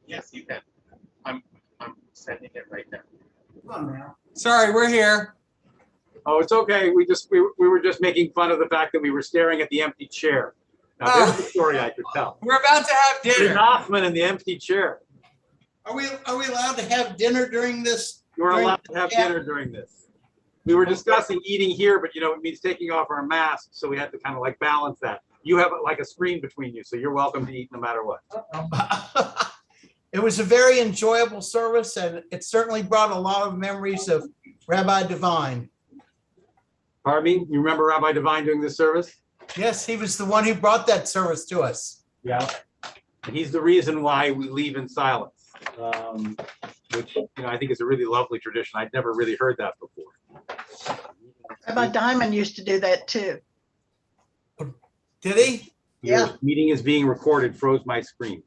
Yes, you can. I'm sending it right now. Come on now. Sorry, we're here. Oh, it's okay. We were just making fun of the fact that we were staring at the empty chair. Now, there's the story I could tell. We're about to have dinner. Hoffman in the empty chair. Are we allowed to have dinner during this? You're allowed to have dinner during this. We were discussing eating here, but it means taking off our masks, so we had to kind of like balance that. You have like a screen between you, so you're welcome to eat no matter what. It was a very enjoyable service, and it certainly brought a lot of memories of Rabbi Divine. Pardon me? You remember Rabbi Divine doing this service? Yes, he was the one who brought that service to us. Yeah. And he's the reason why we leave in silence, which I think is a really lovely tradition. I'd never really heard that before. Rabbi Diamond used to do that too. Did he? Yeah. Your meeting is being recorded, froze my screen.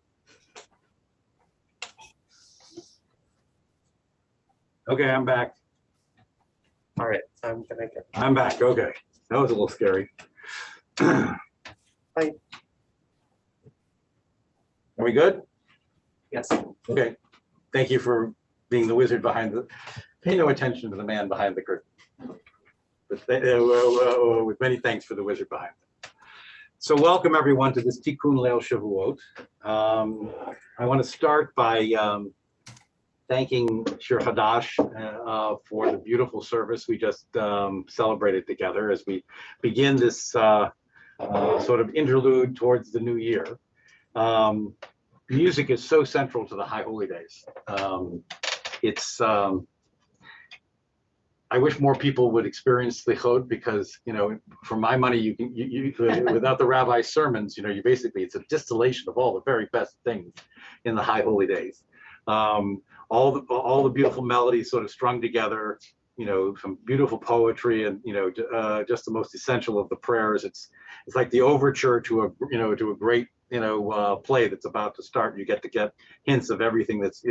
Okay, I'm back. All right, I'm gonna get. I'm back. Okay. That was a little scary. Hi. Are we good? Yes. Okay. Thank you for being the wizard behind the. Pay no attention to the man behind the curtain. But with many thanks for the wizard behind it. So welcome everyone to this Tikkun Leil Shavuot. I want to start by thanking Shir Hadash for the beautiful service we just celebrated together as we begin this sort of interlude towards the new year. Music is so central to the High Holy Days. I wish more people would experience Selichot because, for my money, you without the rabbi's sermons, you basically, it's a distillation of all the very best things in the High Holy Days. All the beautiful melodies sort of strung together, some beautiful poetry and, just the most essential of the prayers. It's like the overture to a great, play that's about to start. You get hints of everything that's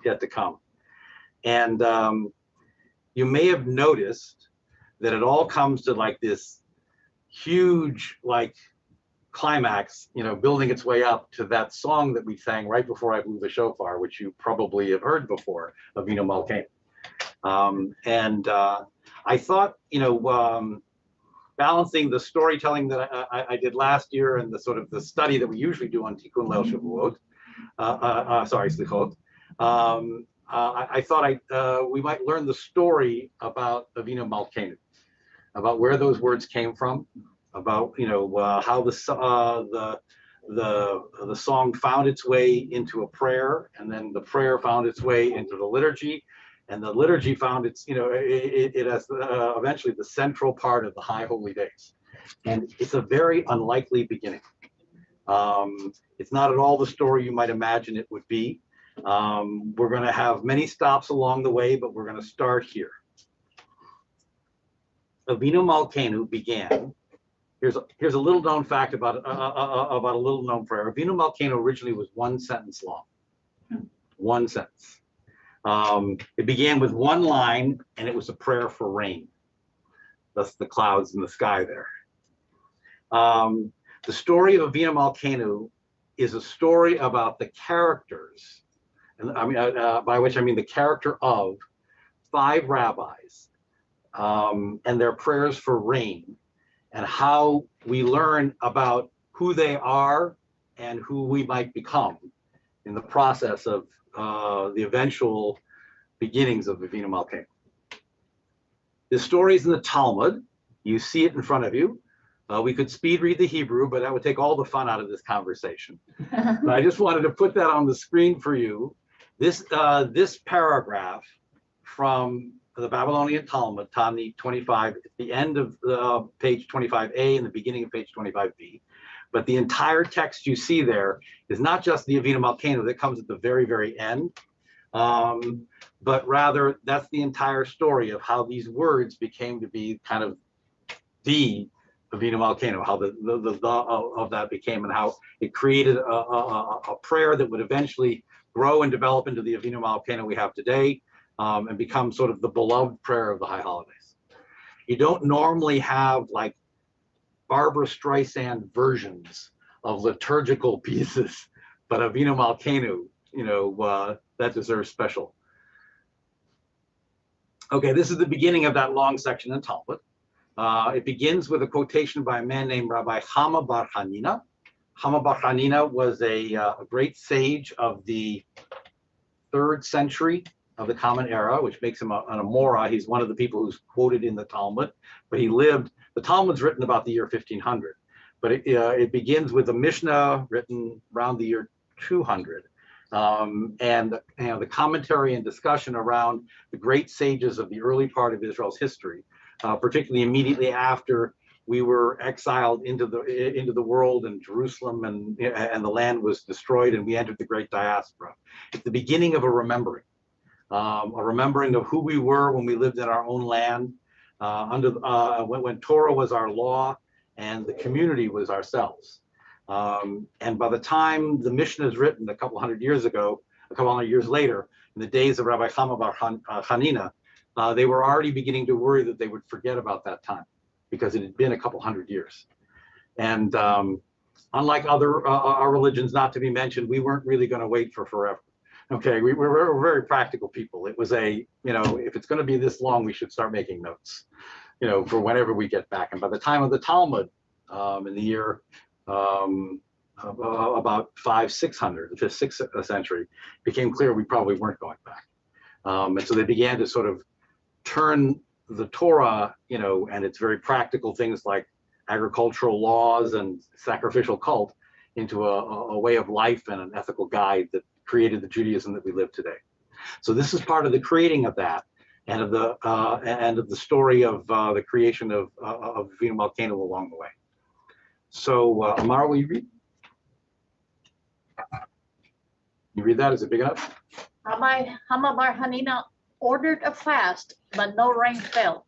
yet to come. And you may have noticed that it all comes to like this huge, climax, building its way up to that song that we sang right before I blew the shofar, which you probably have heard before, Avinu Malkeinu. And I thought, balancing the storytelling that I did last year and the sort of the study that we usually do on Tikkun Leil Shavuot, Selichot, I thought we might learn the story about Avinu Malkeinu, about where those words came from, about how the song found its way into a prayer, and then the prayer found its way into the liturgy, and the liturgy found its it as eventually the central part of the High Holy Days, and it's a very unlikely beginning. It's not at all the story you might imagine it would be. We're going to have many stops along the way, but we're going to start here. Avinu Malkeinu began. Here's a little known fact about a little known prayer. Avinu Malkeinu originally was one sentence long. One sentence. It began with one line, and it was a prayer for rain. Thus the clouds in the sky there. The story of Avinu Malkeinu is a story about the characters, and by which I mean the character of 5 rabbis and their prayers for rain, and how we learn about who they are and who we might become in the process of the eventual beginnings of Avinu Malkeinu. The story is in the Talmud. You see it in front of you. We could speed read the Hebrew, but that would take all the fun out of this conversation. But I just wanted to put that on the screen for you. This paragraph from the Babylonian Talmud, Tani 25, at the end of page 25a and the beginning of page 25b. But the entire text you see there is not just the Avinu Malkeinu that comes at the very, very end, but rather that's the entire story of how these words became to be kind of the Avinu Malkeinu, how the of that became, and how it created a prayer that would eventually grow and develop into the Avinu Malkeinu we have today, and become sort of the beloved prayer of the High Holidays. You don't normally have like Barbra Streisand versions of liturgical pieces, but Avinu Malkeinu that deserves special. Okay, this is the beginning of that long section in Talmud. It begins with a quotation by a man named Rabbi Chama bar Hanina. Chama bar Hanina was a great sage of the 3rd century of the Common Era, which makes him an Amora. He's one of the people who's quoted in the Talmud, but the Talmud's written about the year 1500, but it begins with a Mishnah written around the year 200. And the commentary and discussion around the great sages of the early part of Israel's history, particularly immediately after we were exiled into the world, and Jerusalem and the land was destroyed, and we entered the great diaspora. It's the beginning of a remembering of who we were when we lived in our own land, when Torah was our law and the community was ourselves. And by the time the Mishnah is written a couple hundred years later, in the days of Rabbi Chama bar Hanina, they were already beginning to worry that they would forget about that time, because it had been a couple hundred years. And unlike other our religions, not to be mentioned, we weren't really going to wait for forever. Okay, we're very practical people. It was if it's going to be this long, we should start making notes, for whenever we get back. And by the time of the Talmud, in the year about 500-600, the 6th century, it became clear we probably weren't going back. And so they began to sort of turn the Torah, and its very practical things like agricultural laws and sacrificial cult into a way of life and an ethical guide that created the Judaism that we live today. So this is part of the creating of that, and of the story of the creation of Avinu Malkeinu along the way. So Amar, will you read? You read that? Is it big enough? Rabbi Chama bar Hanina ordered a fast, but no rain fell.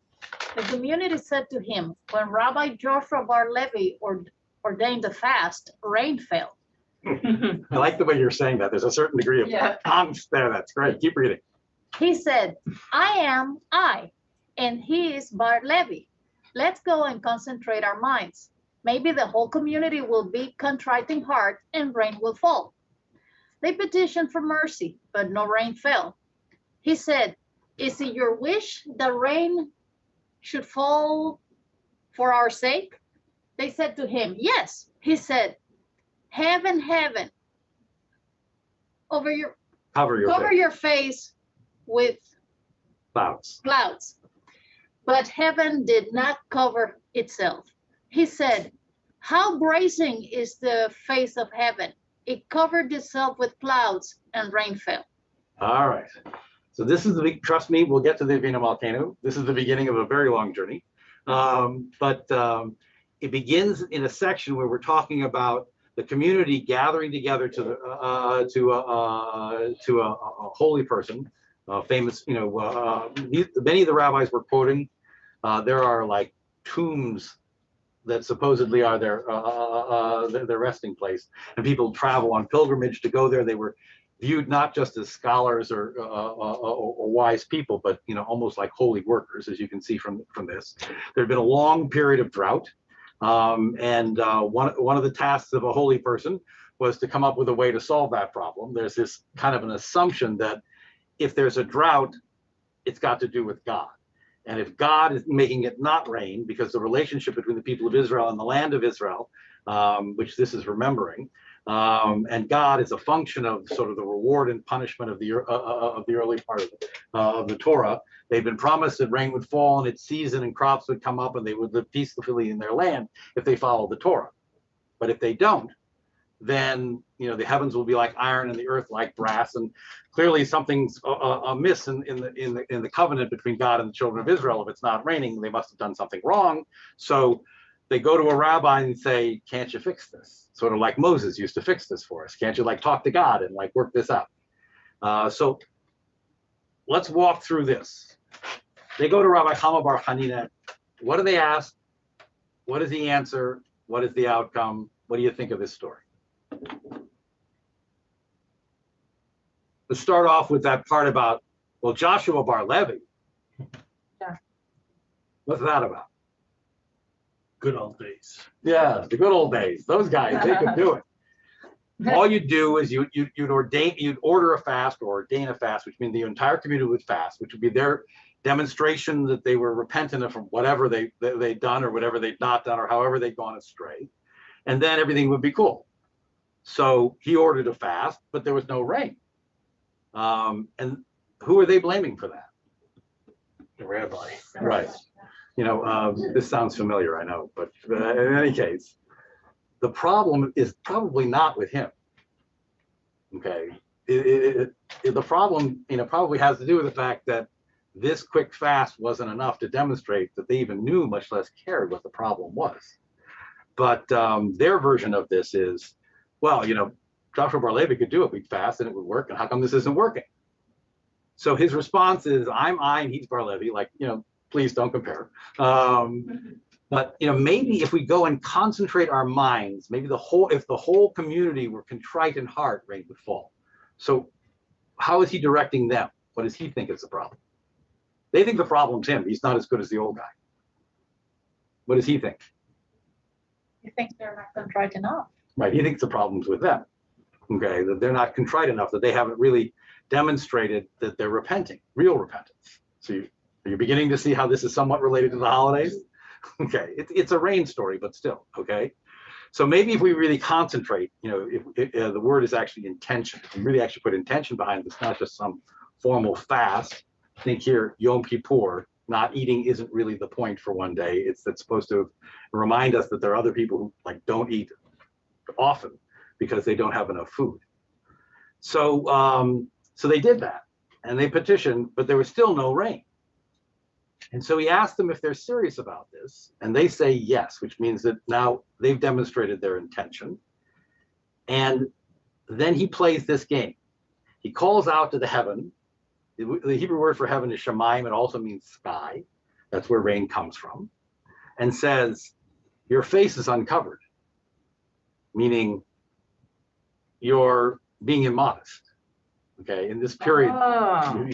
The community said to him, when Rabbi Joshua bar Levi ordained the fast, rain fell. I like the way you're saying that. There's a certain degree of angst there. That's great. Keep reading. He said, I am I, and he is bar Levi. Let's go and concentrate our minds. Maybe the whole community will be contrite in heart and rain will fall. They petitioned for mercy, but no rain fell. He said, is it your wish that rain should fall for our sake? They said to him, yes. He said, heaven, cover your face with clouds. But heaven did not cover itself. He said, how brazen is the face of heaven? It covered itself with clouds and rain fell. All right. So this is trust me, we'll get to the Avinu Malkeinu. This is the beginning of a very long journey. But it begins in a section where we're talking about the community gathering together to a holy person, famous. Many of the rabbis were quoting. There are like tombs that supposedly are their resting place, and people travel on pilgrimage to go there. They were viewed not just as scholars or wise people, but almost like holy workers, as you can see from this. There had been a long period of drought, and one of the tasks of a holy person was to come up with a way to solve that problem. There's this kind of an assumption that if there's a drought, it's got to do with God. And if God is making it not rain, because the relationship between the people of Israel and the land of Israel, which this is remembering, and God is a function of sort of the reward and punishment of the early part of the Torah. They've been promised that rain would fall in its season and crops would come up and they would live peacefully in their land if they follow the Torah. But if they don't, then the heavens will be like iron and the earth like brass, and clearly something's amiss in the covenant between God and the children of Israel. If it's not raining, they must have done something wrong. So they go to a rabbi and say, can't you fix this? Sort of like Moses used to fix this for us. Can't you talk to God and work this out? So let's walk through this. They go to Rabbi Chama bar Hanina. What do they ask? What is the answer? What is the outcome? What do you think of this story? Let's start off with that part about, Joshua bar Levi. Yeah. What's that about? Good old days. Yeah, the good old days. Those guys, they could do it. All you'd do is you'd order a fast or ordain a fast, which means the entire community would fast, which would be their demonstration that they were repentant from whatever they'd done or whatever they'd not done or however they'd gone astray. And then everything would be cool. So he ordered a fast, but there was no rain. And who are they blaming for that? The rabbi. Right. This sounds familiar, I know, but in any case, the problem is probably not with him. Okay. The problem, probably has to do with the fact that this quick fast wasn't enough to demonstrate that they even knew, much less cared, what the problem was. But their version of this is, well, Joshua Bar Levi could do a big fast and it would work, and how come this isn't working? So his response is, I'm I and he's Bar Levi, like, please don't compare. But maybe if we go and concentrate our minds, maybe if the whole community were contrite in heart, rain would fall. So how is he directing them? What does he think is the problem? They think the problem's him. He's not as good as the old guy. What does he think? You think they're not contrite enough? Right. He thinks the problem's with them. Okay, that they're not contrite enough, that they haven't really demonstrated that they're repenting, real repentance. So are you beginning to see how this is somewhat related to the holidays? Okay, it's a rain story, but still, okay? So maybe if we really concentrate, if the word is actually intention, if we really actually put intention behind this, not just some formal fast. Think here, Yom Kippur, not eating isn't really the point for one day. It's supposed to remind us that there are other people who don't eat often because they don't have enough food. So, so they did that and they petitioned, but there was still no rain. And so he asked them if they're serious about this, and they say yes, which means that now they've demonstrated their intention. And then he plays this game. He calls out to the heaven. The Hebrew word for heaven is shamayim. It also means sky. That's where rain comes from. And says, your face is uncovered, meaning you're being immodest. Okay, in this period,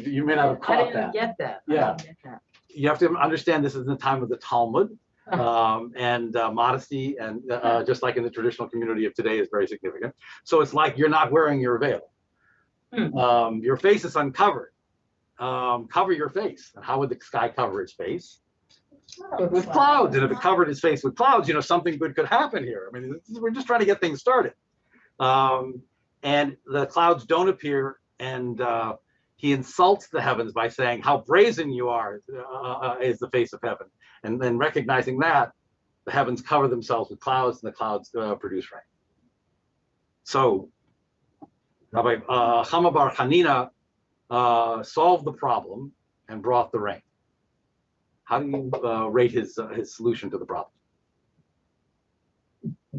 you may not have caught that. I didn't get that. Yeah. I didn't get that. You have to understand this is the time of the Talmud, and modesty, and just like in the traditional community of today, is very significant. So it's like you're not wearing your veil. Your face is uncovered. Cover your face. And how would the sky cover its face? With clouds. And if it covered his face with clouds, something good could happen here. I mean, we're just trying to get things started. And the clouds don't appear, and he insults the heavens by saying, how brazen you are, is the face of heaven. And then recognizing that, the heavens cover themselves with clouds, and the clouds produce rain. So Rabbi Chama bar Chanina solved the problem and brought the rain. How do you rate his solution to the problem?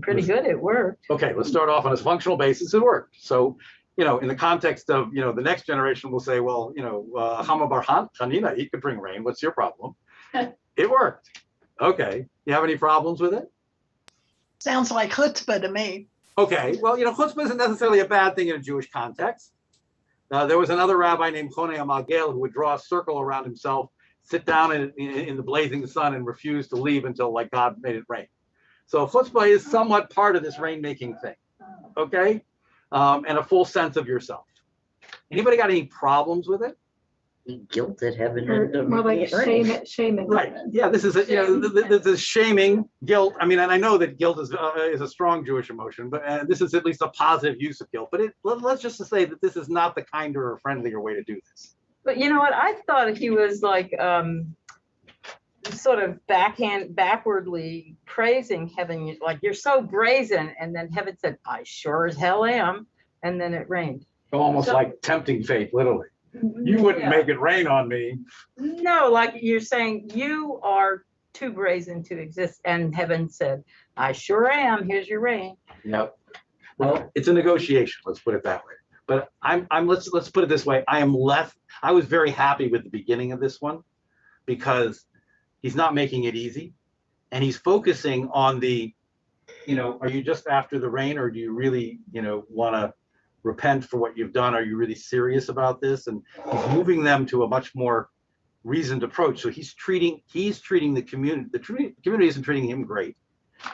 Pretty good, it worked. Okay, let's start off on a functional basis. It worked. So, in the context of, the next generation will say, well, Chama bar Chanina, he could bring rain. What's your problem? It worked. Okay. You have any problems with it? Sounds like chutzpah to me. Okay. Well, chutzpah isn't necessarily a bad thing in a Jewish context. There was another rabbi named Chonei Amagel who would draw a circle around himself, sit down in the blazing sun, and refuse to leave until God made it rain. So chutzpah is somewhat part of this rain-making thing. Okay. And a full sense of yourself. Anybody got any problems with it? Guilt that heaven More like shaming. Right. Yeah, this is this is shaming, guilt. I mean, and I know that guilt is a strong Jewish emotion, but this is at least a positive use of guilt. But let's just say that this is not the kinder or friendlier way to do this. But you know what? I thought he was like sort of backwardly praising heaven, like, you're so brazen, and then heaven said, I sure as hell am, and then it rained. Almost like tempting fate, literally. You wouldn't make it rain on me. No, like you're saying, you are too brazen to exist, and heaven said, I sure am, here's your rain. Yep. Well, it's a negotiation, let's put it that way. But let's put it this way, I was very happy with the beginning of this one, because he's not making it easy, and he's focusing on the, are you just after the rain, or do you really, want to repent for what you've done? Are you really serious about this? And he's moving them to a much more reasoned approach. So he's treating the community. The community isn't treating him great.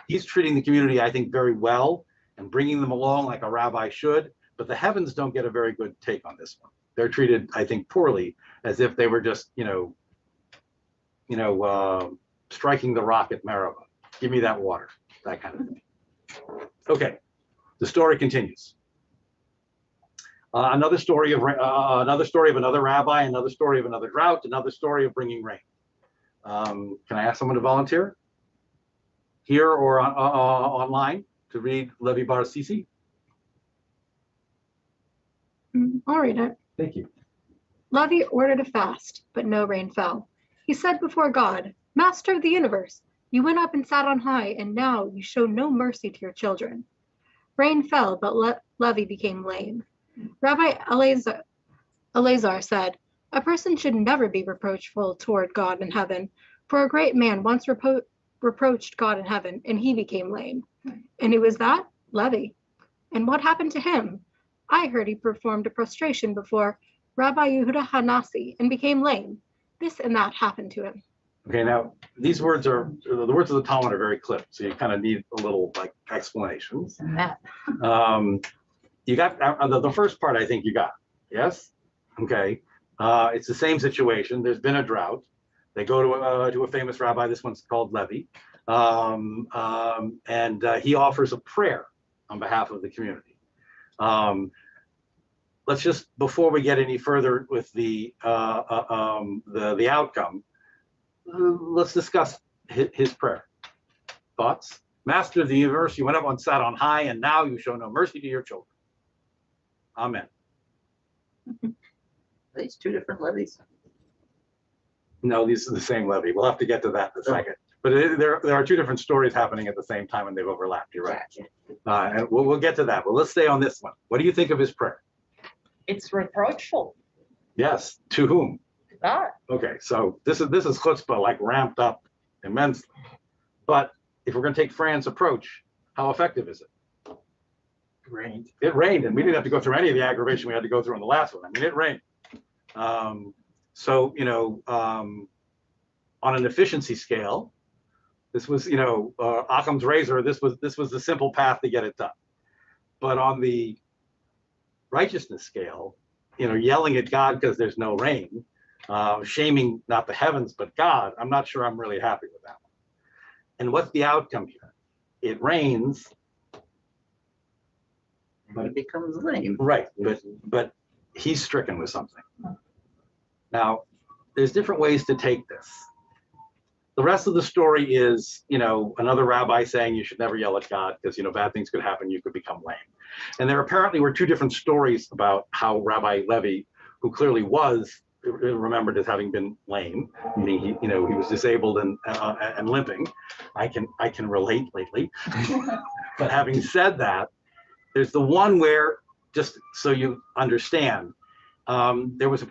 He's treating the community, I think, very well, and bringing them along like a rabbi should. But the heavens don't get a very good take on this one. They're treated, I think, poorly, as if they were just, striking the rock at Meribah. Give me that water, that kind of thing. Okay, the story continues. Another story of another rabbi, another story of another drought, another story of bringing rain. Can I ask someone to volunteer here or online to read Levi Bar Sisi? I'll read it. Thank you. Levi ordered a fast, but no rain fell. He said before God, Master of the universe, you went up and sat on high, and now you show no mercy to your children. Rain fell, but Levi became lame. Rabbi Eliezer said, a person should never be reproachful toward God in heaven, for a great man once reproached God in heaven, and he became lame. And who was that? Levi. And what happened to him? I heard he performed a prostration before Rabbi Yehuda Hanasi and became lame. This and that happened to him. Okay, now these words are, the words of the Talmud are very clipped, so you kind of need a little like explanations. And that. You got the first part, I think you got, yes? Okay, it's the same situation. There's been a drought. They go to a famous rabbi, this one's called Levi, and he offers a prayer on behalf of the community. Let's just, before we get any further with the outcome, let's discuss his prayer. Thoughts? Master of the universe, you went up and sat on high, and now you show no mercy to your children. Amen. These two different levies. No, these are the same Levi. We'll have to get to that in a second. But there are two different stories happening at the same time, and they've overlapped. You're right. And we'll get to that. But let's stay on this one. What do you think of his prayer? It's reproachful. Yes. To whom? God. Okay. So this is chutzpah, like ramped up immensely. But if we're going to take Fran's approach, how effective is it? Rained. It rained, and we didn't have to go through any of the aggravation we had to go through in the last one. I mean, it rained. So on an efficiency scale, this was Occam's razor. This was the simple path to get it done. But on the righteousness scale, yelling at God because there's no rain, shaming not the heavens but God, I'm not sure I'm really happy with that one. And what's the outcome here? It rains. But it becomes lame. Right, but he's stricken with something. Now, there's different ways to take this. The rest of the story is, another rabbi saying you should never yell at God because, bad things could happen, you could become lame. And there apparently were two different stories about how Rabbi Levi, who clearly was remembered as having been lame, meaning he was disabled and limping. I can relate lately. But having said that, there's the one where, just so you understand, there's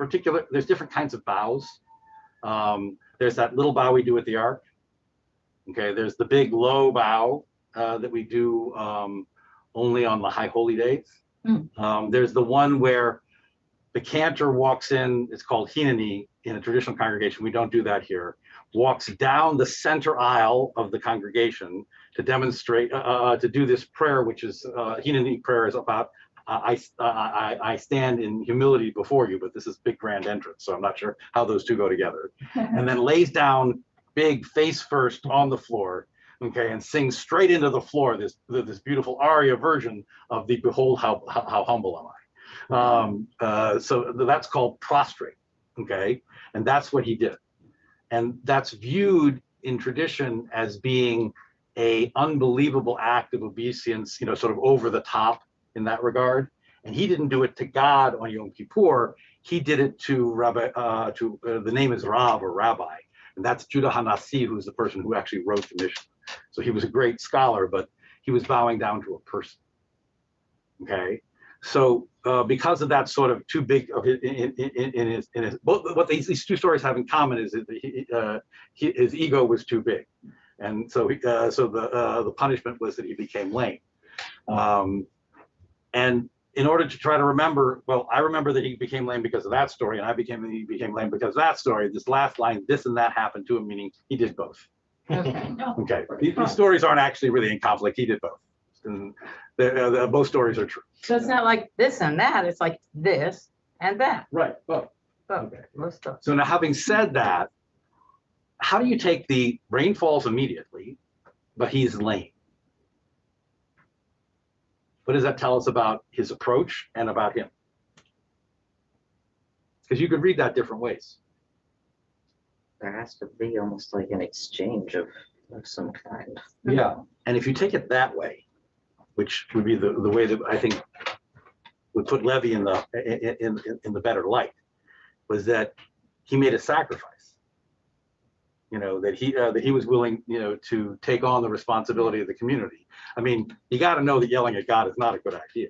different kinds of bows. There's that little bow we do at the ark. Okay, there's the big low bow that we do only on the high holy days. There's the one where the cantor walks in, it's called Hineni in a traditional congregation. We don't do that here. Walks down the center aisle of the congregation to demonstrate, to do this prayer, which is Hineni prayer is about, I stand in humility before you, but this is big grand entrance, so I'm not sure how those two go together. And then lays down big face first on the floor, okay, and sings straight into the floor this beautiful aria version of the Behold how humble am I. So that's called prostrate, okay, and that's what he did. And that's viewed in tradition as being a unbelievable act of obeisance, sort of over the top in that regard. And he didn't do it to God on Yom Kippur. He did it to Rabbi, the name is Rav or Rabbi. And that's Judah Hanasi, who's the person who actually wrote the Mishnah. So he was a great scholar, but he was bowing down to a person. Okay. So because of that sort of too big of in his both, what these two stories have in common is that his ego was too big. And so the punishment was that he became lame. And in order to try to remember, well, I remember that he became lame because of that story, and he became lame because of that story. This last line, this and that happened to him, meaning he did both. Okay. Okay, these stories aren't actually really in conflict. He did both. And Both stories are true. So it's not like this and that, it's like this and that. Right. Well, But okay. most stuff. So now, having said that, how do you take the rain falls immediately, but he's lame? What does that tell us about his approach and about him? Because you could read that different ways. There has to be almost like an exchange of some kind. Yeah. And if you take it that way, which would be the way that I think would put Levi in the better light, was that he made a sacrifice. You know, that he was willing, you know, to take on the responsibility of the community. I mean, you got to know that yelling at God is not a good idea.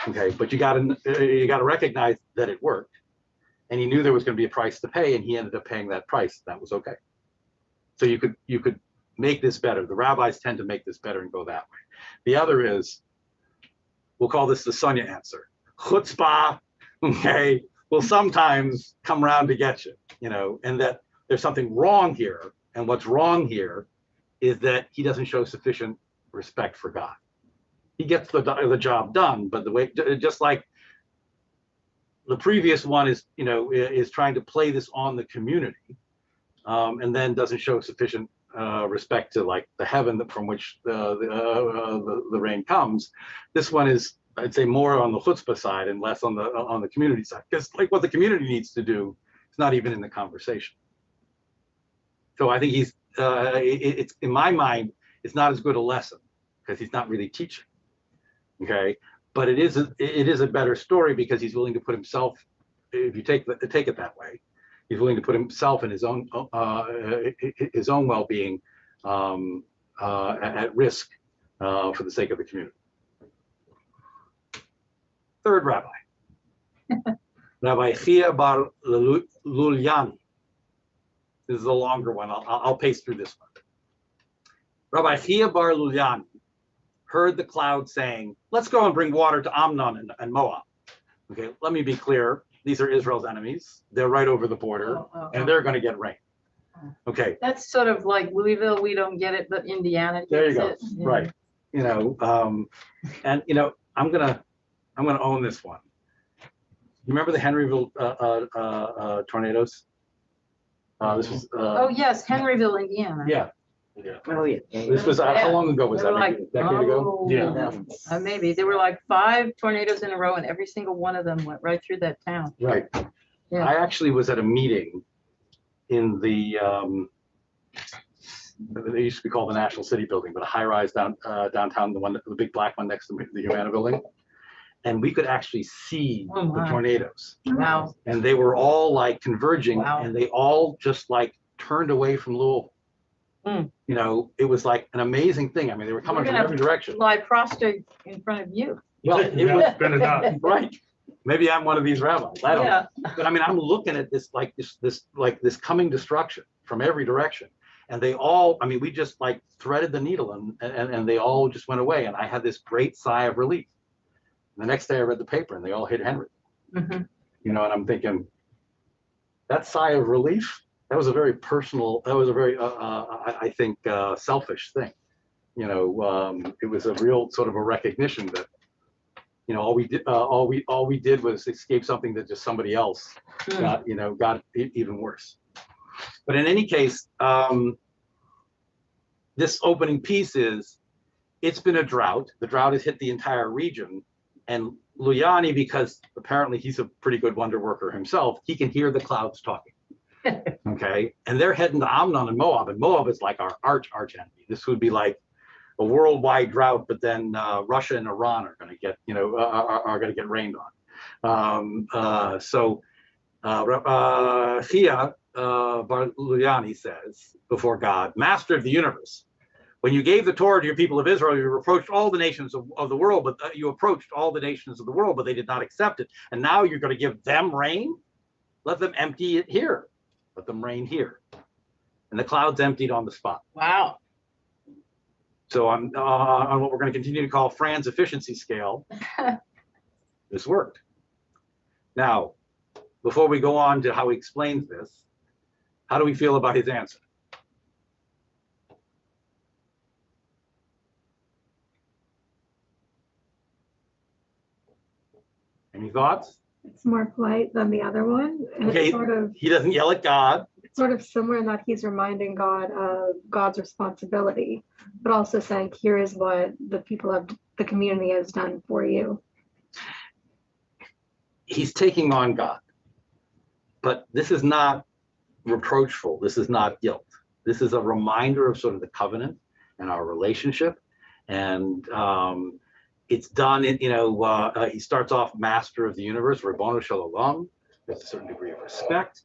Okay, but you got to recognize that it worked, and he knew there was going to be a price to pay, and he ended up paying that price. That was okay. So you could make this better. The rabbis tend to make this better and go that way. The other is, we'll call this the Sonia answer. Chutzpah, okay, will sometimes come around to get you, you know, and that there's something wrong here. And what's wrong here is that he doesn't show sufficient respect for God. He gets the job done, but the way, just like the previous one is, you know, is trying to play this on the community, and then doesn't show sufficient respect to like the heaven from which the rain comes. This one is, I'd say, more on the chutzpah side and less on the community side, because like what the community needs to do, it's not even in the conversation. So I think he's, it's in my mind, it's not as good a lesson because he's not really teaching. Okay, but it is a better story because he's willing to put himself, if you take it that way, he's willing to put himself and his own well-being at risk for the sake of the community. Third rabbi, Rabbi Chia bar Lulyani. This is a longer one. I'll pace through this one. Rabbi Chia bar Lulyani heard the cloud saying, "Let's go and bring water to Amnon and Moab." Okay, let me be clear. These are Israel's enemies. They're right over the border, and they're going to get rain. Okay. That's sort of like Louisville, we don't get it, but Indiana gets There you go. it. Yeah. Right. You know, and you know, I'm gonna own this one. You remember the Henryville tornadoes? This was. Oh yes, Henryville, Indiana. Yeah. Oh, yeah. This was how long ago was They that? were Maybe a decade ago. oh, Yeah. Maybe there were like 5 tornadoes in a row, and every single one of them went right through that town. Right. Yeah. I actually was at a meeting in the they used to be called the National City Building, but a high-rise downtown, the big black one next to the Humana Building, and we could actually see Oh, the my. tornadoes, Wow. and they were all like converging, Wow. and they all just like turned away from Louisville. Mm. You know, it was like an amazing thing. I mean, they were coming We're from gonna every direction. Lie prostrate in front of you. Well, it was Spin it up. right. Maybe I'm one of these rabbis. I don't know. Yeah. But I mean, I'm looking at this like this coming destruction from every direction, and they all. I mean, we just like threaded the needle, and they all just went away, and I had this great sigh of relief. And the next day, I read the paper, and they all hit Henry. Mhm. You know, and I'm thinking, that sigh of relief. That was a very personal. That was a very, I think, selfish thing. You know, it was a real sort of a recognition that, you know, all we did was escape something that just somebody else got even worse. But in any case, this opening piece is, it's been a drought. The drought has hit the entire region, and Lulyani, because apparently he's a pretty good wonder worker himself, he can hear the clouds talking. Okay, and they're heading to Amnon and Moab is like our arch enemy. This would be like a worldwide drought, but then Russia and Iran are going to get, you know, are going to get rained on. So Chia bar Lulyani says before God, "Master of the universe, when you gave the Torah to your people of Israel, you approached all the nations of the world, but you approached all the nations of the world, but they did not accept it. And now you're going to give them rain? Let them empty it here. Let them rain here." And the clouds emptied on the spot. Wow. So on what we're going to continue to call Fran's efficiency scale, this worked. Now, before we go on to how he explains this, how do we feel about his answer? Any thoughts? It's more polite than the other one. And Okay. He doesn't yell at God. it's sort of similar in that he's reminding God of God's responsibility, but also saying, here is what the community has done for you. He's taking on God. But this is not reproachful. This is not guilt. This is a reminder of sort of the covenant and our relationship. And it's done in, he starts off master of the universe, Ribono Shel Olam. There's a certain degree of respect.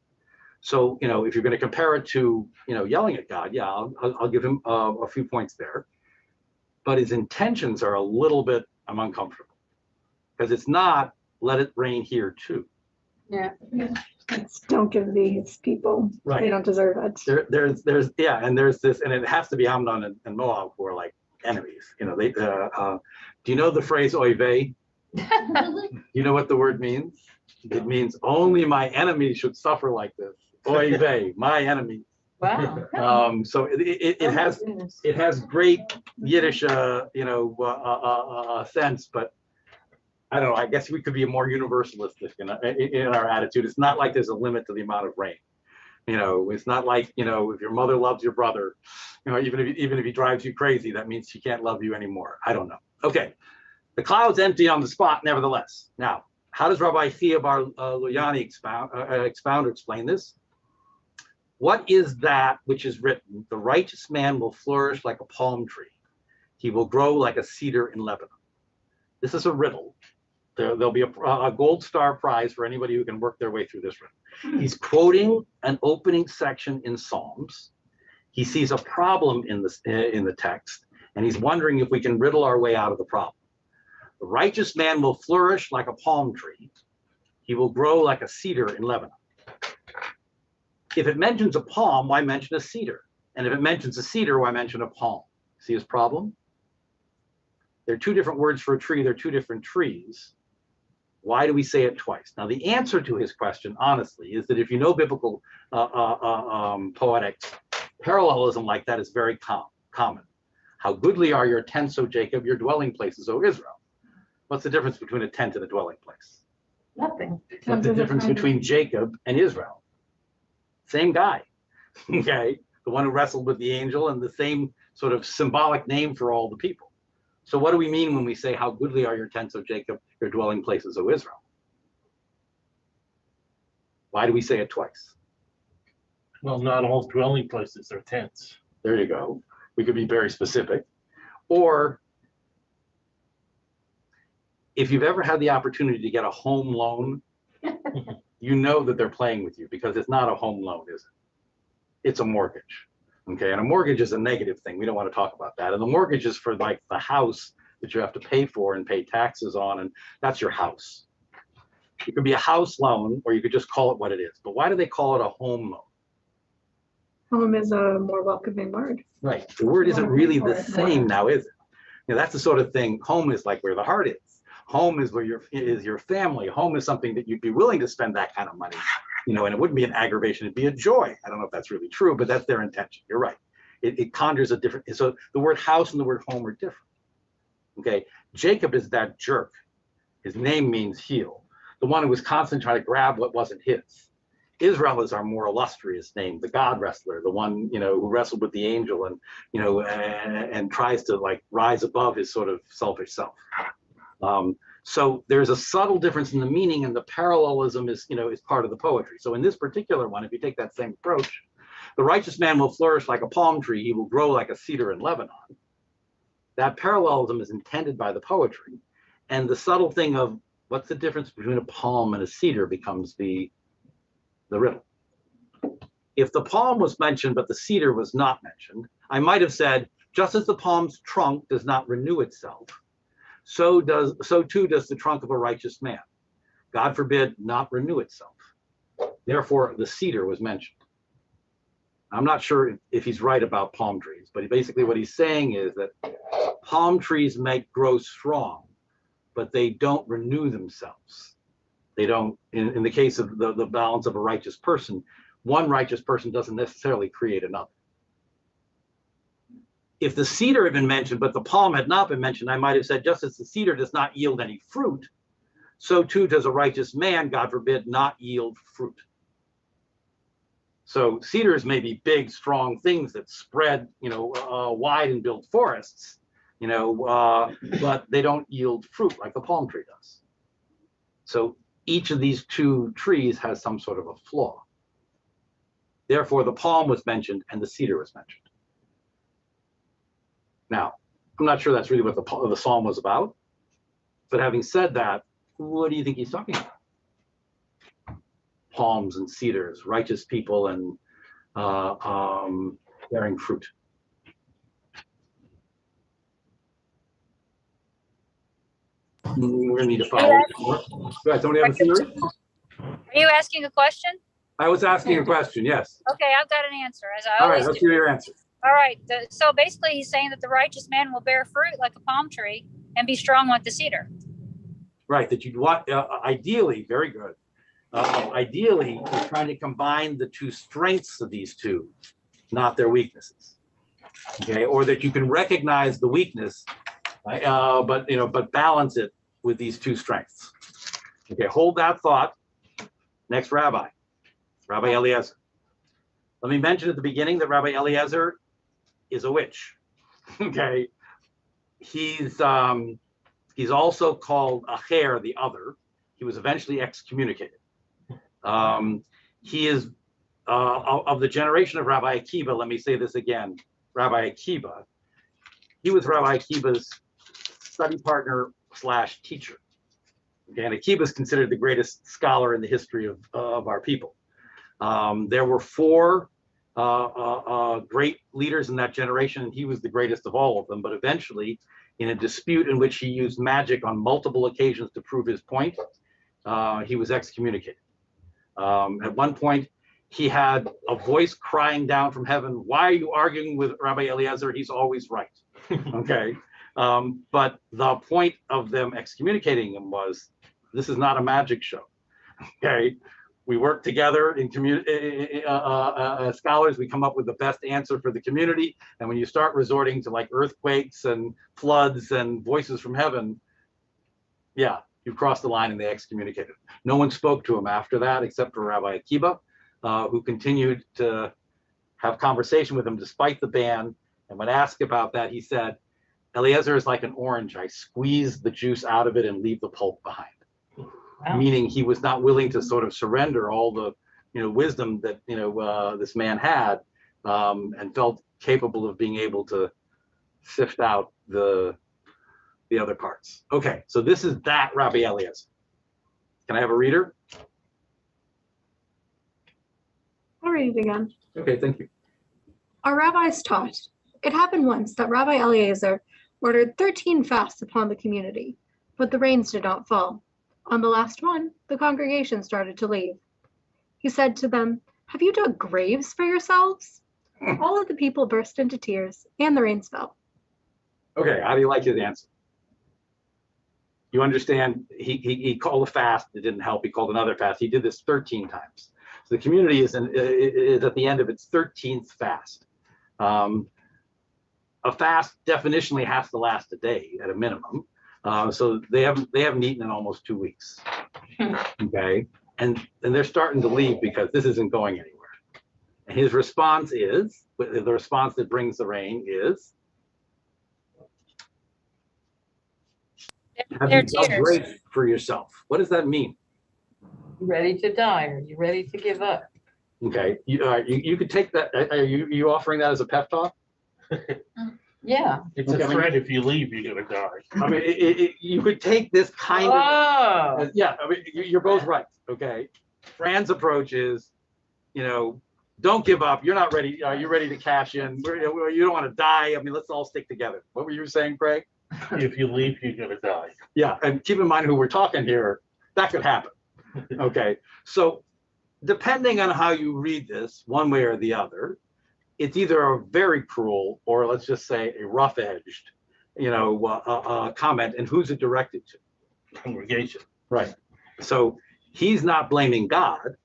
So, if you're going to compare it to, yelling at God, yeah, I'll give him a few points there. But his intentions are a little bit, I'm uncomfortable. Because it's not, let it rain here too. Yeah. Don't give these people, Right. they don't deserve it. There's this, and it has to be Ammon and Moab who are like enemies. Do you know the phrase oy vey? You know what the word means? It means only my enemies should suffer like this. Oy vey, my enemies. Wow. So it has great Yiddish sense, but I don't know. I guess we could be more universalistic in our attitude. It's not like there's a limit to the amount of rain. It's not like, if your mother loves your brother, even if he drives you crazy, that means she can't love you anymore. I don't know. Okay. The cloud's empty on the spot, nevertheless. Now, how does Rabbi Chia Bar Luyani expound or explain this? What is that which is written? The righteous man will flourish like a palm tree. He will grow like a cedar in Lebanon. This is a riddle. There'll be a gold star prize for anybody who can work their way through this riddle. He's quoting an opening section in Psalms. He sees a problem in the text, and he's wondering if we can riddle our way out of the problem. The righteous man will flourish like a palm tree. He will grow like a cedar in Lebanon. If it mentions a palm, why mention a cedar? And if it mentions a cedar, why mention a palm? See his problem? They're two different words for a tree. They're two different trees. Why do we say it twice? Now, the answer to his question, honestly, is that if you know biblical poetics, parallelism like that is very common. How goodly are your tents, O Jacob, your dwelling places, O Israel. What's the difference between a tent and a dwelling place? Nothing. What's the difference between Jacob and Israel? Same guy, okay? The one who wrestled with the angel, and the same sort of symbolic name for all the people. So what do we mean when we say, how goodly are your tents, O Jacob, your dwelling places, O Israel? Why do we say it twice? Well, not all dwelling places are tents. There you go. We could be very specific. Or if you've ever had the opportunity to get a home loan, you know that they're playing with you, because it's not a home loan, is it? It's a mortgage. Okay, and a mortgage is a negative thing. We don't want to talk about that. And the mortgage is for like the house that you have to pay for and pay taxes on, and that's your house. It could be a house loan, or you could just call it what it is. But why do they call it a home loan? Home is a more welcoming word. Right. The word isn't really the same now, is it? That's the sort of thing. Home is like where the heart is. Home is where your family. Home is something that you'd be willing to spend that kind of money. And it wouldn't be an aggravation, it'd be a joy. I don't know if that's really true, but that's their intention. You're right. It conjures a different, so the word house and the word home are different. Okay, Jacob is that jerk. His name means heel. The one who was constantly trying to grab what wasn't his. Israel is our more illustrious name, the God wrestler, the one, who wrestled with the angel and, and tries to like rise above his sort of selfish self. So there's a subtle difference in the meaning, and the parallelism is part of the poetry. So in this particular one, if you take that same approach, the righteous man will flourish like a palm tree. He will grow like a cedar in Lebanon. That parallelism is intended by the poetry. And the subtle thing of what's the difference between a palm and a cedar becomes the riddle. If the palm was mentioned, but the cedar was not mentioned, I might have said, just as the palm's trunk does not renew itself, so too does the trunk of a righteous man. God forbid not renew itself. Therefore, the cedar was mentioned. I'm not sure if he's right about palm trees, but basically what he's saying is that palm trees might grow strong, but they don't renew themselves. They don't, in the case of the balance of a righteous person, one righteous person doesn't necessarily create another. If the cedar had been mentioned, but the palm had not been mentioned, I might have said, just as the cedar does not yield any fruit, so too does a righteous man, God forbid, not yield fruit. So cedars may be big, strong things that spread, wide and build forests, but they don't yield fruit like the palm tree does. So each of these two trees has some sort of a flaw. Therefore, the palm was mentioned and the cedar was mentioned. Now, I'm not sure that's really what the psalm was about, but having said that, what do you think he's talking about? Palms and cedars, righteous people and bearing fruit. We're gonna need to follow. Go ahead, somebody have a theory? Are you asking a question? I was asking a question, yes. Okay, I've got an answer, as I All right, always let's do. hear your answer. All right, so basically he's saying that the righteous man will bear fruit like a palm tree and be strong like the cedar. Right, that you'd want, ideally, very good. Ideally, you're trying to combine the two strengths of these two, not their weaknesses. Okay, or that you can recognize the weakness, but balance it with these two strengths. Okay, hold that thought. Next rabbi, Rabbi Eliezer. Let me mention at the beginning that Rabbi Eliezer is a witch. Okay, he's also called Acher, the other. He was eventually excommunicated. He is of the generation of Rabbi Akiba. Let me say this again. Rabbi Akiba, he was Rabbi Akiba's study partner / teacher. Okay, and Akiba is considered the greatest scholar in the history of our people. There were 4 great leaders in that generation, and he was the greatest of all of them. But eventually, in a dispute in which he used magic on multiple occasions to prove his point, he was excommunicated. At one point, he had a voice crying down from heaven, "Why are you arguing with Rabbi Eliezer? He's always right." Okay, but the point of them excommunicating him was, this is not a magic show. Okay, we work together in scholars. We come up with the best answer for the community. And when you start resorting to like earthquakes and floods and voices from heaven, yeah, you've crossed the line, and they excommunicated him. No one spoke to him after that except for Rabbi Akiba, who continued to have conversation with him despite the ban. And when asked about that, he said, "Eliezer is like an orange. I squeeze the juice out of it and leave the pulp behind." Wow. Meaning he was not willing to sort of surrender all the wisdom that this man had, and felt capable of being able to sift out the other parts. Okay, so this is that Rabbi Eliezer. Can I have a reader? I'll read it again. Okay, thank you. Our rabbis taught. It happened once that Rabbi Eliezer ordered 13 fasts upon the community, but the rains did not fall. On the last one, the congregation started to leave. He said to them, "Have you dug graves for yourselves?" All of the people burst into tears, and the rains fell. Okay, how do you like his answer? You understand, he called a fast, it didn't help. He called another fast. He did this 13 times. So the community is at the end of its 13th fast. A fast definitionally has to last a day at a minimum. So they haven't eaten in almost 2 weeks. Okay, and they're starting to leave because this isn't going anywhere. And his response is, the response that brings the rain is, have you dug graves for yourself? What does that mean? You ready to die? Are you ready to give up? Okay, you could take that. Are you offering that as a pep talk? Yeah. It's a threat. If you leave, you're gonna die. I mean, you could take this kind of. Yeah, I mean, you're both right. Okay, Fran's approach is, don't give up. You're not ready. You're ready to cash in. You don't want to die. I mean, let's all stick together. What were you saying, Craig? If you leave, you're gonna die. Yeah, and keep in mind who we're talking here. That could happen. Okay, so depending on how you read this, one way or the other, it's either a very cruel or, let's just say, a rough-edged, comment. And who's it directed to? Congregation. Right. So he's not blaming God.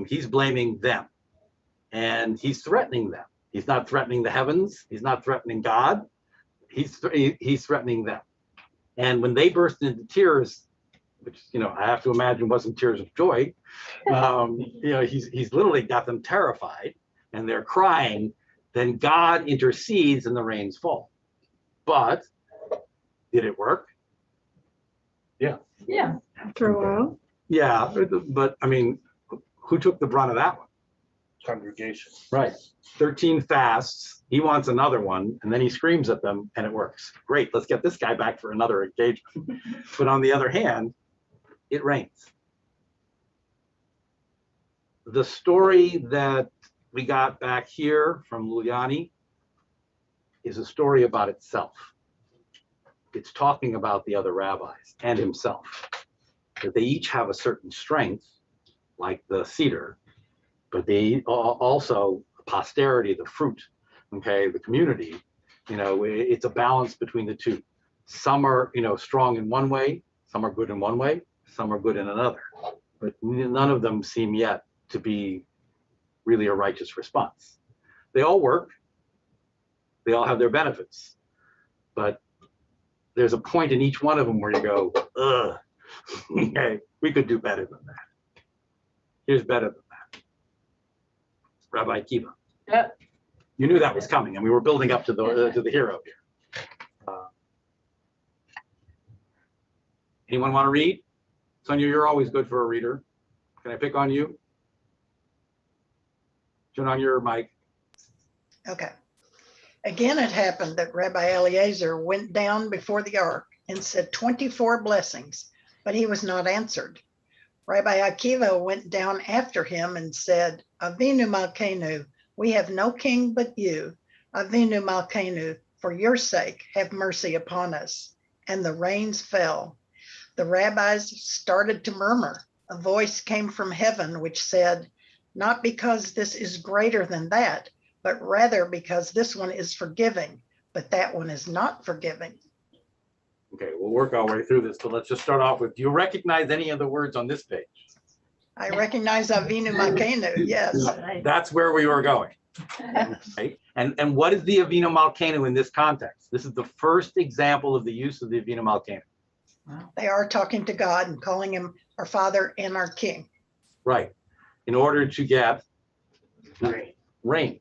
He's blaming them, and he's threatening them. He's not threatening the heavens. He's not threatening God. He's threatening them. And when they burst into tears, which, I have to imagine wasn't tears of joy. He's literally got them terrified and they're crying. Then God intercedes and the rains fall. But did it work? Yeah. Yeah. After a while. Yeah, but I mean, who took the brunt of that one? Congregation. Right. 13 fasts. He wants another one, and then he screams at them, and it works. Great. Let's get this guy back for another engagement. But on the other hand, it rains. The story that we got back here from Luliani is a story about itself. It's talking about the other rabbis and himself, that they each have a certain strength, like the cedar, but they also posterity, the fruit, okay, the community, it's a balance between the two. Some are, strong in one way, some are good in one way, some are good in another, but none of them seem yet to be really a righteous response. They all work, they all have their benefits, but there's a point in each one of them where you go, ugh, okay, we could do better than that. Here's better than that. Rabbi Akiva. Yeah. You knew that was coming, and we were building up to the hero here. Anyone want to read? Sonia, you're always good for a reader. Can I pick on you? Turn on your mic. Okay. Again, it happened that Rabbi Eliezer went down before the ark and said 24 blessings, but he was not answered. Rabbi Akiva went down after him and said, Avinu Malkeinu, we have no king but you. Avinu Malkeinu, for your sake, have mercy upon us. And the rains fell. The rabbis started to murmur. A voice came from heaven which said, not because this is greater than that, but rather because this one is forgiving, but that one is not forgiving. Okay, we'll work our way through this, but let's just start off with, do you recognize any of the words on this page? I recognize Avinu Malkeinu, yes. That's where we were going. Right? And what is the Avinu Malkeinu in this context? This is the first example of the use of the Avinu Malkeinu. They are talking to God and calling him our Father and our King. Right, in order to get rain.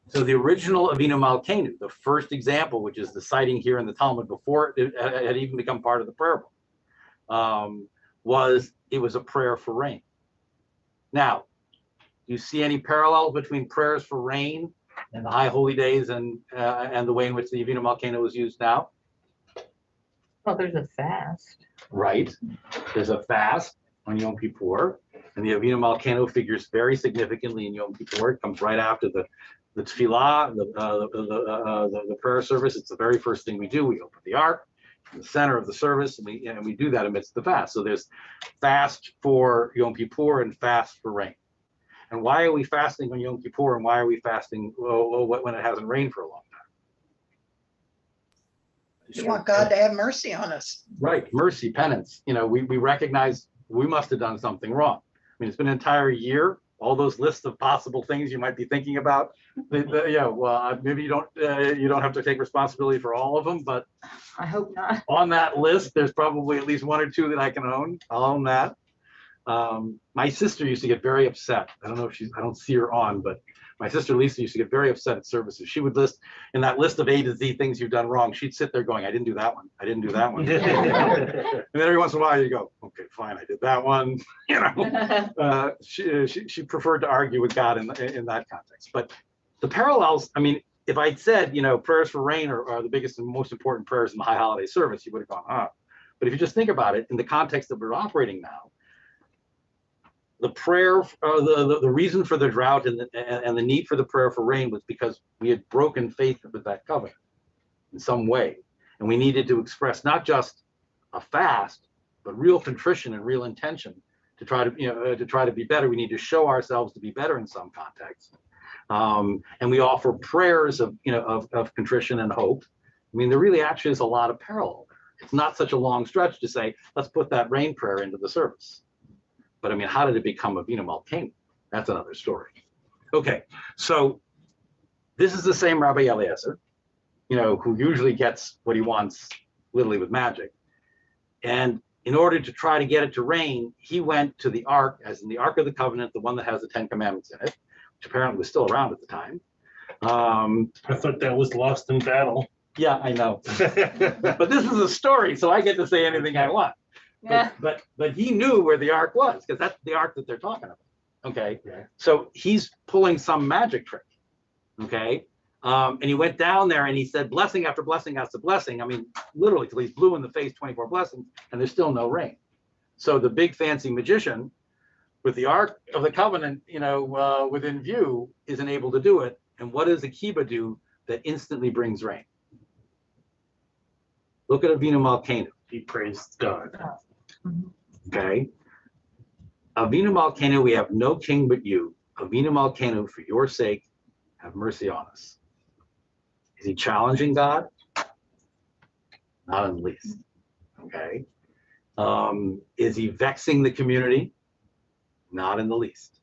So the original Avinu Malkeinu, the first example, which is the citing here in the Talmud before it had even become part of the prayer book, was a prayer for rain. Now, do you see any parallels between prayers for rain and the High Holy Days and the way in which the Avinu Malkeinu is used now? Well, there's a fast. Right. There's a fast on Yom Kippur, and the Avinu Malkeinu figures very significantly in Yom Kippur. It comes right after the tefillah, the prayer service. It's the very first thing we do. We open the ark in the center of the service, and we do that amidst the fast. So there's fast for Yom Kippur and fast for rain. And why are we fasting on Yom Kippur, and why are we fasting when it hasn't rained for a long time? We want God to have mercy on us. Right, mercy, penance. We recognize we must have done something wrong. I mean, it's been an entire year. All those lists of possible things you might be thinking about. Maybe you don't have to take responsibility for all of them, but I hope not. On that list, there's probably at least one or two that I can own. I'll own that. My sister used to get very upset. I don't know if I don't see her on, but my sister Lisa used to get very upset at services. She would list in that list of A to Z things you've done wrong. She'd sit there going, I didn't do that one. I didn't do that one. And then every once in a while you go, okay, fine, I did that one. She preferred to argue with God in that context. But the parallels, I mean, if I'd said, prayers for rain are the biggest and most important prayers in the high holiday service, you would have gone, huh. But if you just think about it in the context that we're operating now, the prayer, the reason for the drought and the need for the prayer for rain was because we had broken faith with that covenant in some way, and we needed to express not just a fast, but real contrition and real intention to try to be better. We need to show ourselves to be better in some contexts, and we offer prayers of contrition and hope. I mean, there really actually is a lot of parallel there. It's not such a long stretch to say, let's put that rain prayer into the service. But I mean, how did it become Avinu Malkeinu? That's another story. Okay, so this is the same Rabbi Eliezer, who usually gets what he wants literally with magic. And in order to try to get it to rain, he went to the Ark, as in the Ark of the Covenant, the one that has the 10 Commandments in it, which apparently was still around at the time. I thought that was lost in battle. Yeah, I know. But this is a story, so I get to say anything I want. Yeah. But he knew where the Ark was, because that's the Ark that they're talking about. Okay. Yeah. So he's pulling some magic trick. Okay. And he went down there and he said blessing after blessing after blessing. I mean, literally, till he's blue in the face, 24 blessings, and there's still no rain. So the big fancy magician with the Ark of the Covenant, within view, isn't able to do it. And what does Akiba do that instantly brings rain? Look at Avinu Malkeinu. He praised God. Okay. Avinu Malkeinu, we have no king but you. Avinu Malkeinu, for your sake, have mercy on us. Is he challenging God? Not in the least. Okay. Is he vexing the community? Not in the least.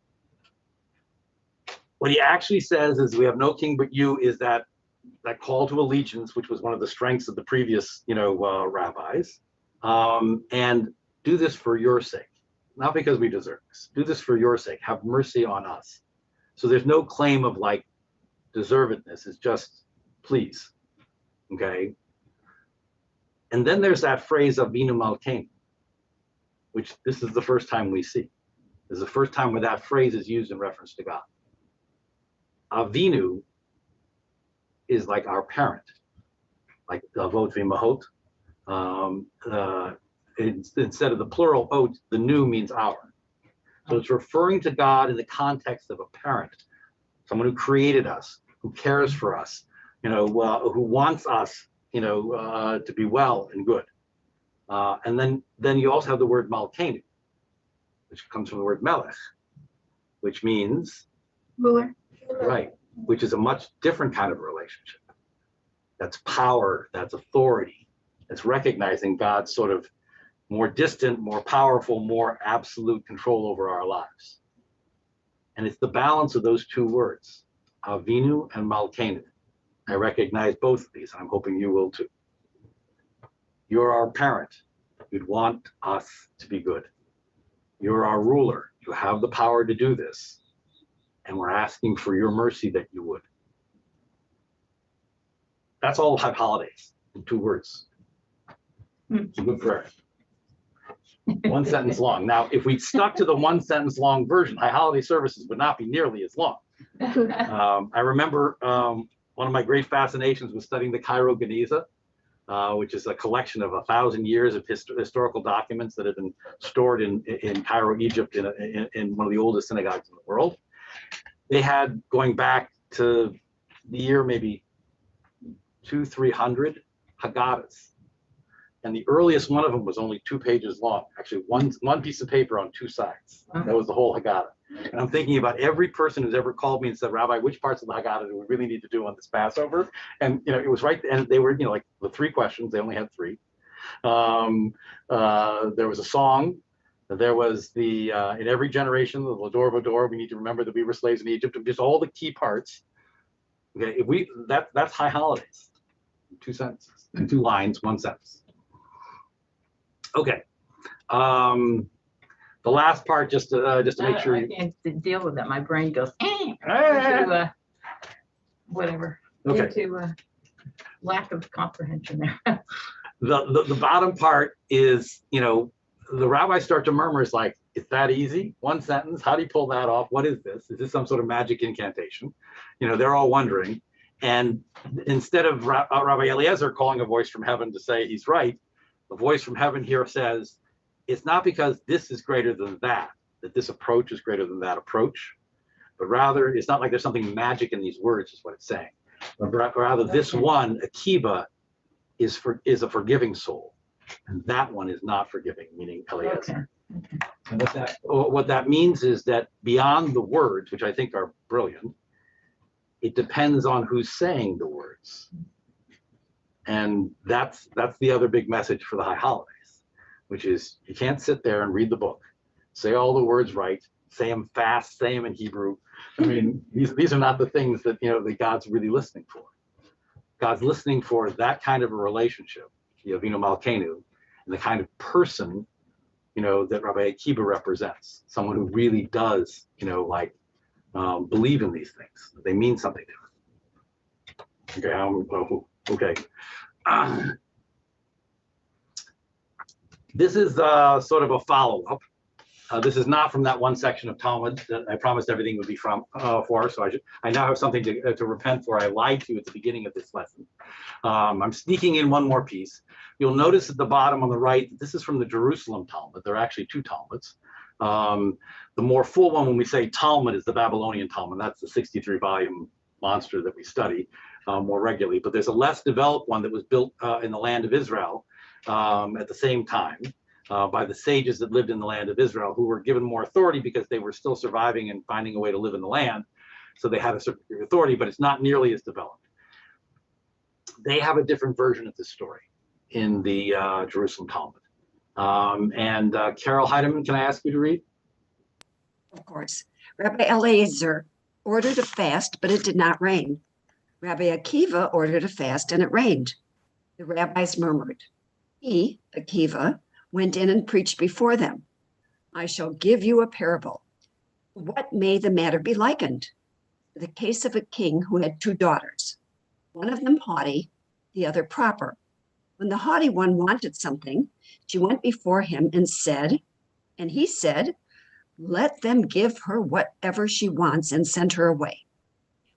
What he actually says is, we have no king but you, is that call to allegiance, which was one of the strengths of the previous, rabbis. And do this for your sake, not because we deserve this. Do this for your sake. Have mercy on us. So there's no claim of like deservedness. It's just please. Okay. And then there's that phrase Avinu Malkeinu, which this is the first time we see. This is the first time where that phrase is used in reference to God. Avinu is like our parent, like Avot v'Imahot. Instead of the plural ot, the nu means our. So it's referring to God in the context of a parent, someone who created us, who cares for us, who wants us, to be well and good. And then you also have the word Malkeinu, which comes from the word Melech, which means Ruler. right, which is a much different kind of a relationship. That's power, that's authority, that's recognizing God's sort of more distant, more powerful, more absolute control over our lives. And it's the balance of those two words, Avinu and Malkeinu. I recognize both of these. I'm hoping you will too. You're our parent. You'd want us to be good. You're our ruler. You have the power to do this. And we're asking for your mercy that you would. That's all High Holidays in 2 words. It's a good prayer. 1 sentence long. Now, if we stuck to the 1 sentence long version, High Holiday services would not be nearly as long. I remember one of my great fascinations was studying the Cairo Geniza, which is a collection of 1,000 years of historical documents that have been stored in Cairo, Egypt, in one of the oldest synagogues in the world. They had, going back to the year maybe 200-300 Haggadahs. And the earliest one of them was only 2 pages long. Actually, one piece of paper on 2 sides. That was the whole Haggadah. And I'm thinking about every person who's ever called me and said, Rabbi, which parts of the Haggadah do we really need to do on this Passover? And it was right, and they were, like the 3 questions. They only had 3. There was a song. There was the in every generation, the Lador Vador. We need to remember that we were slaves in Egypt. Just all the key parts. Okay, if that's High Holidays. 2 sentences, 2 lines, 1 sentence. Okay. The last part, just to make sure. I can't deal with that. My brain goes whatever. Okay. Into lack of comprehension there. The bottom part is, the rabbis start to murmur, is like, it's that easy? 1 sentence? How do you pull that off? What is this? Is this some sort of magic incantation? They're all wondering. And instead of Rabbi Eliezer calling a voice from heaven to say he's right, the voice from heaven here says, it's not because this is greater than that this approach is greater than that approach, but rather it's not like there's something magic in these words, is what it's saying. But rather, this one, Akiba, is a forgiving soul, and that one is not forgiving, meaning Eliezer. Okay. And what that means is that beyond the words, which I think are brilliant, it depends on who's saying the words. And that's the other big message for the High Holidays, which is you can't sit there and read the book, say all the words right, say them fast, say them in Hebrew. I mean, these are not the things that that God's really listening for. God's listening for that kind of a relationship, the Avinu Malkeinu, and the kind of person, that Rabbi Akiva represents, someone who really does, believe in these things. They mean something to him. Okay. This is sort of a follow-up. This is not from that one section of Talmud that I promised everything would be for. So I now have something to repent for. I lied to you at the beginning of this lesson. I'm sneaking in one more piece. You'll notice at the bottom on the right, this is from the Jerusalem Talmud. There are actually two Talmuds. The more full one, when we say Talmud, is the Babylonian Talmud. That's the 63-volume monster that we study more regularly. But there's a less developed one that was built in the land of Israel at the same time. By the sages that lived in the land of Israel, who were given more authority because they were still surviving and finding a way to live in the land. So they had a certain authority, but it's not nearly as developed. They have a different version of this story in the Jerusalem Talmud. Carol Heidemann, can I ask you to read? Of course. Rabbi Eliezer ordered a fast, but it did not rain. Rabbi Akiva ordered a fast, and it rained. The rabbis murmured. He, Akiva, went in and preached before them. I shall give you a parable. What may the matter be likened? The case of a king who had two daughters, one of them haughty, the other proper. When the haughty one wanted something, she went before him and he said, let them give her whatever she wants and send her away.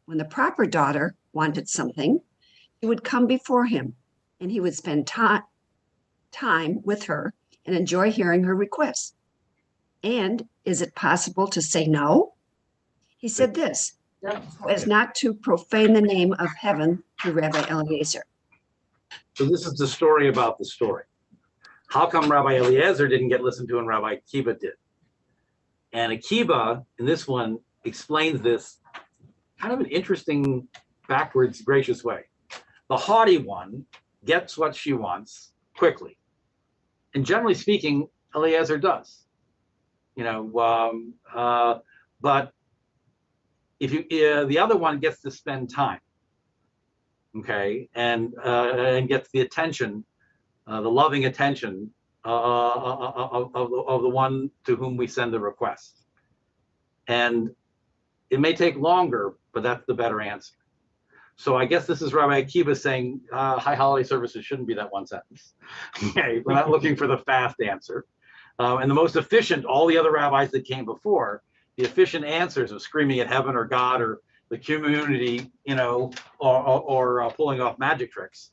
When the proper daughter wanted something, he would come before him and he would spend time with her and enjoy hearing her requests. And is it possible to say no? He said this, so as not to profane the name of heaven through Rabbi Eliezer. So this is the story about the story. How come Rabbi Eliezer didn't get listened to and Rabbi Akiva did? And Akiva, in this one, explains this kind of an interesting, backwards, gracious way. The haughty one gets what she wants quickly. And generally speaking, Eliezer does, but if the other one gets to spend time, okay, and gets the attention, the loving attention of the one to whom we send the request. And it may take longer, but that's the better answer. So I guess this is Rabbi Akiva saying high holiday services shouldn't be that one sentence. Okay, we're not looking for the fast answer. And the most efficient, all the other rabbis that came before, the efficient answers of screaming at heaven or God or the community, or pulling off magic tricks,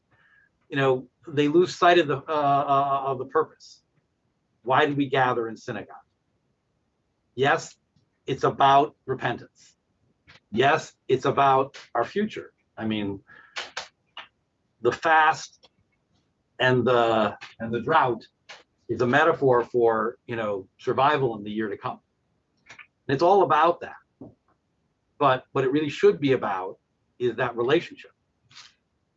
they lose sight of the purpose. Why did we gather in synagogue? Yes, it's about repentance. Yes, it's about our future. I mean, the fast and the drought is a metaphor for, survival in the year to come. And it's all about that. But what it really should be about is that relationship.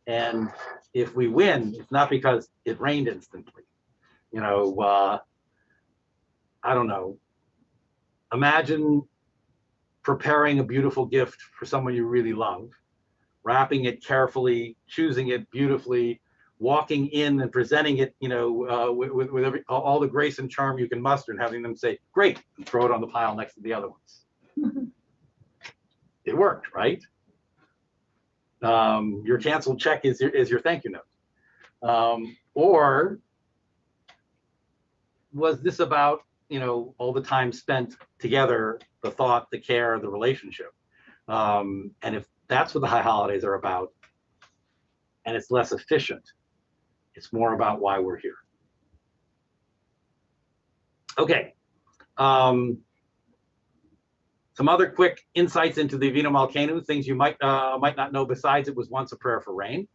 And if we win, it's not because it rained instantly. I don't know. Imagine preparing a beautiful gift for someone you really love, wrapping it carefully, choosing it beautifully, walking in and presenting it, with all the grace and charm you can muster, and having them say, great, and throw it on the pile next to the other ones. It worked, right? Your canceled check is your thank you note. Or was this about, all the time spent together, the thought, the care, the relationship? And if that's what the high holidays are about, and it's less efficient, it's more about why we're here. Okay. Some other quick insights into the Avinu Malkeinu, things you might not know besides it was once a prayer for rain.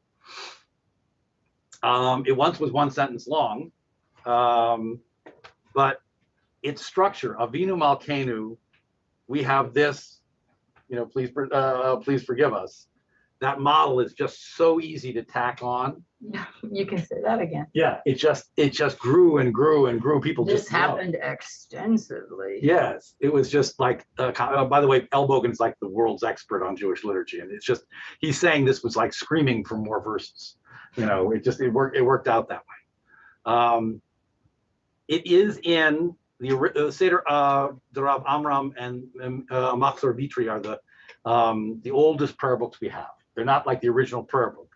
It once was one sentence long, but its structure, Avinu Malkeinu, we have this, please forgive us. That model is just so easy to tack on. Yeah, you can say that again. Yeah, it just grew and grew and grew. People this just happened extensively. Yes, it was just like. By the way, Elbogen's like the world's expert on Jewish liturgy, and it's just he's saying this was like screaming for more verses. It worked out that way. It is in the Seder, the Rav Amram and Machzor Vitri are the oldest prayer books we have. They're not like the original prayer book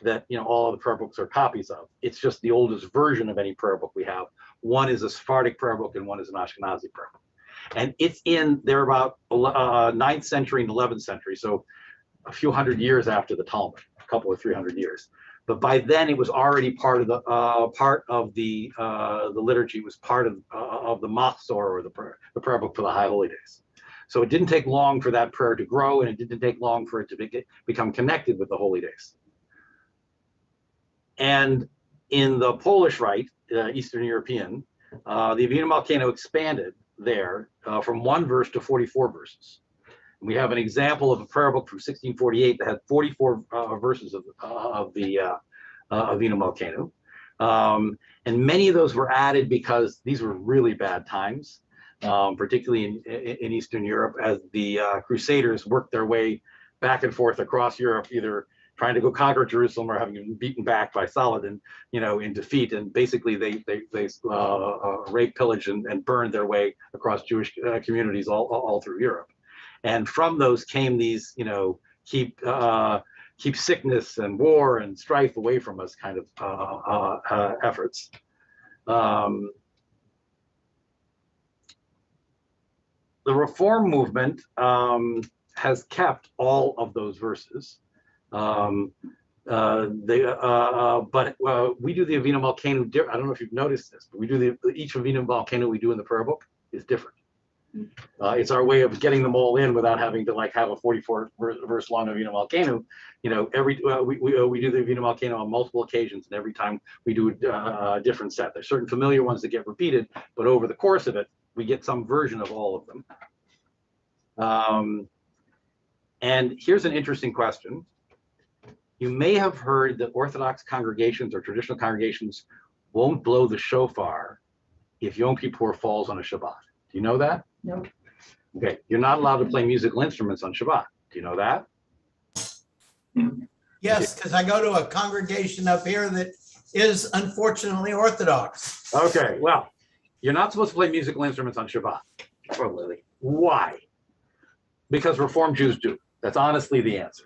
that all of the prayer books are copies of. It's just the oldest version of any prayer book we have. One is a Sephardic prayer book and one is an Ashkenazi prayer book. And they're about 9th century and 11th century, so a few hundred years after the Talmud, a couple or 300 years. But by then it was already part of the liturgy, was part of the Machzor, or the prayer book for the High Holy Days. So it didn't take long for that prayer to grow, and it didn't take long for it to become connected with the Holy Days. And in the Polish Rite, Eastern European, the Avinu Malkeinu expanded there from 1 verse to 44 verses. And we have an example of a prayer book from 1648 that had 44 verses of the Avinu Malkeinu. And many of those were added because these were really bad times, particularly in Eastern Europe, as the Crusaders worked their way back and forth across Europe, either trying to go conquer Jerusalem or having been beaten back by Saladin, in defeat. And basically they raped, pillaged, and burned their way across Jewish communities all through Europe. And from those came these, keep sickness and war and strife away from us kind of efforts. The Reform movement has kept all of those verses. But we do the Avinu Malkeinu. I don't know if you've noticed this, but we do each Avinu Malkeinu we do in the prayer book is different. It's our way of getting them all in without having to have a 44 verse long Avinu Malkeinu. We do the Avinu Malkeinu on multiple occasions, and every time we do a different set. There's certain familiar ones that get repeated, but over the course of it, we get some version of all of them. And here's an interesting question. You may have heard that Orthodox congregations or traditional congregations won't blow the shofar if Yom Kippur falls on a Shabbat. Do you know that? No. Okay, you're not allowed to play musical instruments on Shabbat. Do you know that? Yes, because I go to a congregation up here that is unfortunately Orthodox. Okay, well, you're not supposed to play musical instruments on Shabbat. Or Lily. Why? Because Reform Jews do. That's honestly the answer.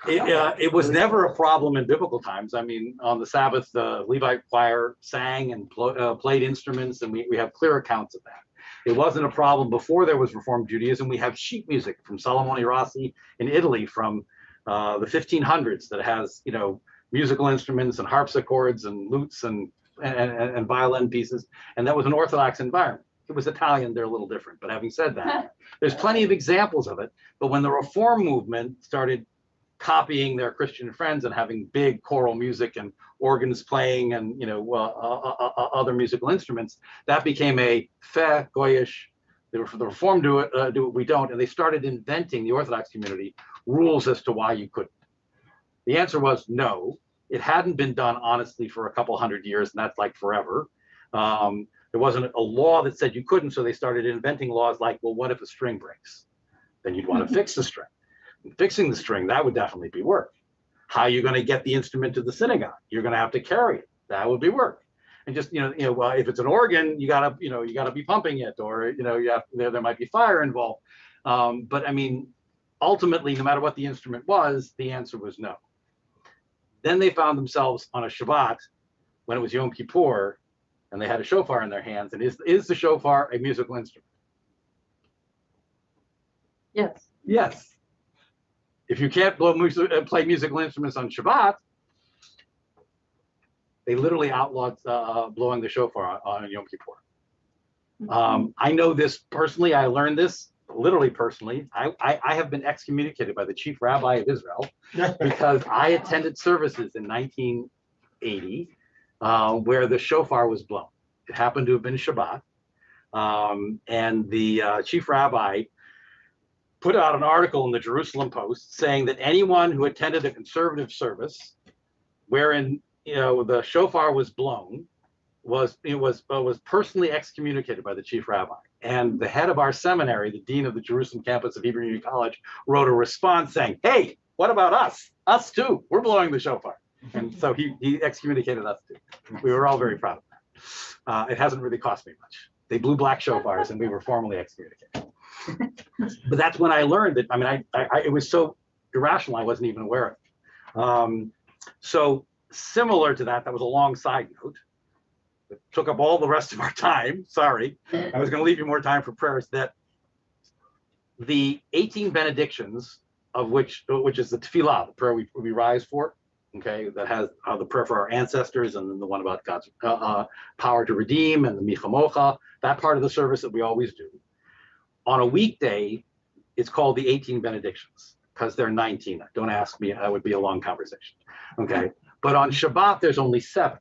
It was never a problem in biblical times. I mean, on the Sabbath, the Levite choir sang and played instruments, and we have clear accounts of that. It wasn't a problem before there was Reformed Judaism. We have sheet music from Salomone Rossi in Italy from the 1500s that has, musical instruments and harpsichords and lutes and violin pieces, and that was an Orthodox environment. It was Italian, they're a little different. But having said that, there's plenty of examples of it. But when the Reform movement started copying their Christian friends and having big choral music and organs playing and other musical instruments, that became a fe goyish. The Reform do it, we don't, and they started inventing, the Orthodox community, rules as to why you couldn't. The answer was no. It hadn't been done honestly for a couple hundred years, and that's like forever. There wasn't a law that said you couldn't, so they started inventing laws like, well, what if a string breaks? Then you'd want to fix the string. Fixing the string, that would definitely be work. How are you going to get the instrument to the synagogue? You're going to have to carry it. That would be work. And just well, if it's an organ, you gotta be pumping it, or there might be fire involved. But I mean, ultimately, no matter what the instrument was, the answer was no. Then they found themselves on a Shabbat when it was Yom Kippur, and they had a shofar in their hands. And is the shofar a musical instrument? Yes. Yes. If you can't play musical instruments on Shabbat, they literally outlawed blowing the shofar on Yom Kippur. I know this personally. I learned this literally personally. I have been excommunicated by the chief rabbi of Israel because I attended services in 1980 where the shofar was blown. It happened to have been Shabbat. And the chief rabbi put out an article in the Jerusalem Post saying that anyone who attended a conservative service wherein the shofar was blown was personally excommunicated by the chief rabbi. And the head of our seminary, the dean of the Jerusalem campus of Hebrew Union College, wrote a response saying, "Hey, what about us? Us too. We're blowing the shofar." And so he excommunicated us too. We were all very proud of that. It hasn't really cost me much. They blew black shofars and we were formally excommunicated. But that's when I learned that, I mean, it was so irrational, I wasn't even aware of it. So similar to that, that was a long side note. It took up all the rest of our time. Sorry. I was going to leave you more time for prayers. That the 18 benedictions, of which is the tefillah, the prayer we rise for, okay, that has the prayer for our ancestors, and then the one about God's power to redeem, and the Michamocha, that part of the service that we always do. On a weekday, it's called the 18 benedictions, because there are 19. Don't ask me, that would be a long conversation, okay? But on Shabbat, there's only 7.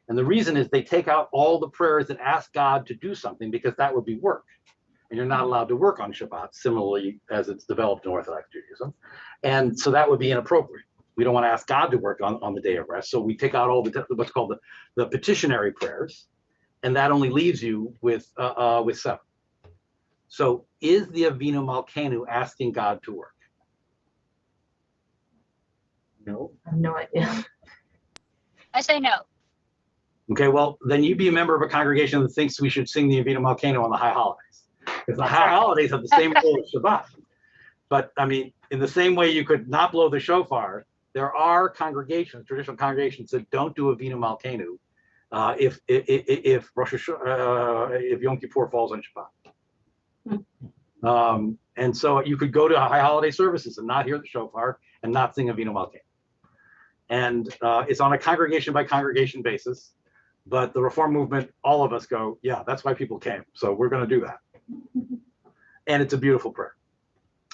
And the reason is they take out all the prayers that ask God to do something, because that would be work. And you're not allowed to work on Shabbat, similarly as it's developed in Orthodox Judaism. And so that would be inappropriate. We don't want to ask God to work on the day of rest. So we take out all the what's called the petitionary prayers, and that only leaves you with 7. So is the Avinu Malkeinu asking God to work? No. I have no idea. I say no. Okay, well, then you be a member of a congregation that thinks we should sing the Avinu Malkeinu on the high holidays. Because the high holidays have the same rule as Shabbat. But I mean, in the same way you could not blow the shofar, there are congregations, traditional congregations, that don't do Avinu Malkeinu if Yom Kippur falls on Shabbat. And so you could go to high holiday services and not hear the shofar and not sing Avinu Malkeinu. And it's on a congregation by congregation basis. But the Reform movement, all of us go, yeah, that's why people came. So we're going to do that. And it's a beautiful prayer.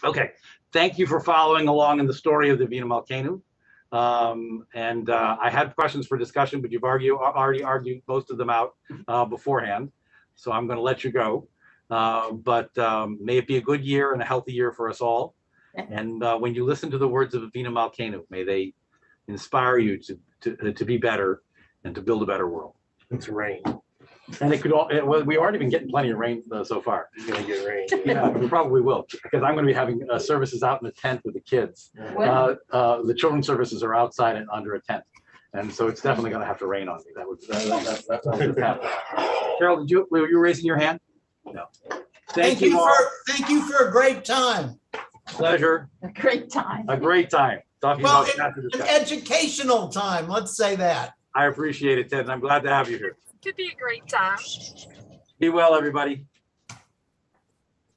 Okay, thank you for following along in the story of the Avinu Malkeinu. I had questions for discussion, but you've already argued most of them out beforehand. So I'm going to let you go. But may it be a good year and a healthy year for us all. And when you listen to the words of Avinu Malkeinu, may they inspire you to be better and to build a better world. It's rain. And it could all, we already been getting plenty of rain so far. It's gonna get rain. Yeah, we probably will, because I'm going to be having services out in a tent with the kids. The children's services are outside and under a tent. And so it's definitely going to have to rain on me. That's what's happening. Carol, were you raising your hand? No. Thank you for a great time. Pleasure. A great time. A great time. Talking Well, about chapter an discussion. educational time, let's say that. I appreciate it, Ted, and I'm glad to have you here. Could be a great time. Be well, everybody.